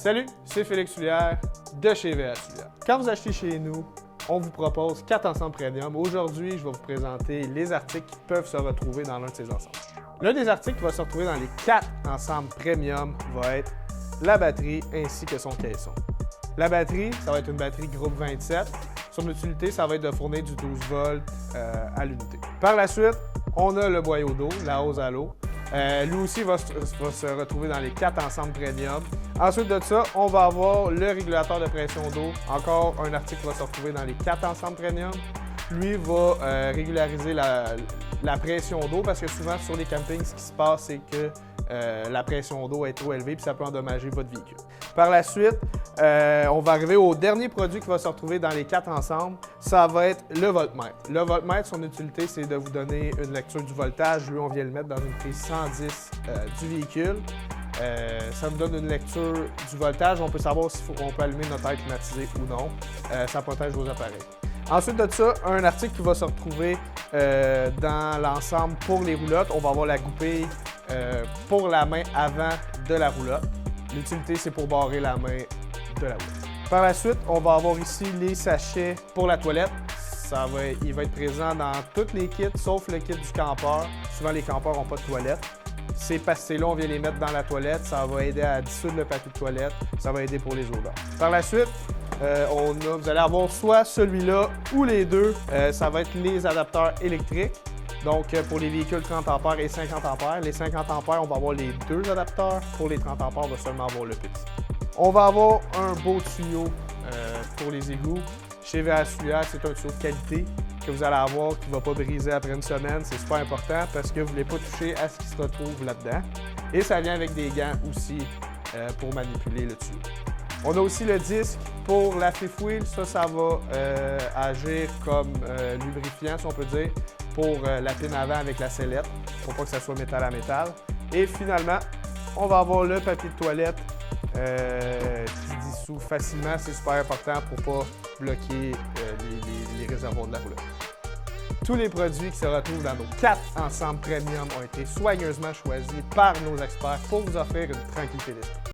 Salut, c'est Félix Soulière de chez VA Soulière. Quand vous achetez chez nous, on vous propose 4 ensembles premium. Aujourd'hui, je vais vous présenter les articles qui peuvent se retrouver dans l'un de ces ensembles. L'un des articles qui va se retrouver dans les 4 ensembles premium va être la batterie ainsi que son caisson. La batterie, ça va être une batterie groupe 27. Son utilité, ça va être de fournir du 12 volts à l'unité. Par la suite, on a le boyau d'eau, la hose à l'eau. Lui aussi va se retrouver dans les 4 ensembles premium. Ensuite de ça, on va avoir le régulateur de pression d'eau. Encore un article qui va se retrouver dans les 4 ensembles premium. Lui va régulariser la pression d'eau parce que souvent sur les campings, ce qui se passe, c'est que la pression d'eau est trop élevée et ça peut endommager votre véhicule. Par la suite, on va arriver au dernier produit qui va se retrouver dans les 4 ensembles. Ça va être le voltmètre. Le voltmètre, son utilité, c'est de vous donner une lecture du voltage. Lui, on vient le mettre dans une prise 110 du véhicule. Ça nous donne une lecture du voltage. On peut savoir si on peut allumer notre air climatisé ou non. Ça protège vos appareils. Ensuite de ça, un article qui va se retrouver dans l'ensemble pour les roulottes. On va avoir la goupille pour la main avant de la roulotte. L'utilité, c'est pour barrer la main de la roulotte. Par la suite, on va avoir ici les sachets pour la toilette. Il va être présent dans tous les kits, sauf le kit du campeur. Souvent, les campeurs n'ont pas de toilette. Ces pastilles-là, on vient les mettre dans la toilette. Ça va aider à dissoudre le papier de toilette. Ça va aider pour les odeurs. Par la suite, vous allez avoir soit celui-là ou les deux. Ça va être les adapteurs électriques. Donc, pour les véhicules 30 A et 50 A. Les 50 A, on va avoir les deux adapteurs. Pour les 30 A, on va seulement avoir le petit. On va avoir un beau tuyau pour les égouts. Chez VA Soulière, c'est un tuyau de qualité que vous allez avoir qui ne va pas briser après une semaine. C'est super important parce que vous ne voulez pas toucher à ce qui se retrouve là-dedans. Et ça vient avec des gants aussi pour manipuler le tuyau. On a aussi le disque pour la fifth wheel. Ça va agir comme lubrifiant, si on peut dire, pour la pine avant avec la sellette, pour pas que ça soit métal à métal. Et finalement, on va avoir le papier de toilette qui dissout facilement. C'est super important pour pas bloquer les réservoirs de la roulotte. Tous les produits qui se retrouvent dans nos 4 ensembles premium ont été soigneusement choisis par nos experts pour vous offrir une tranquillité d'esprit.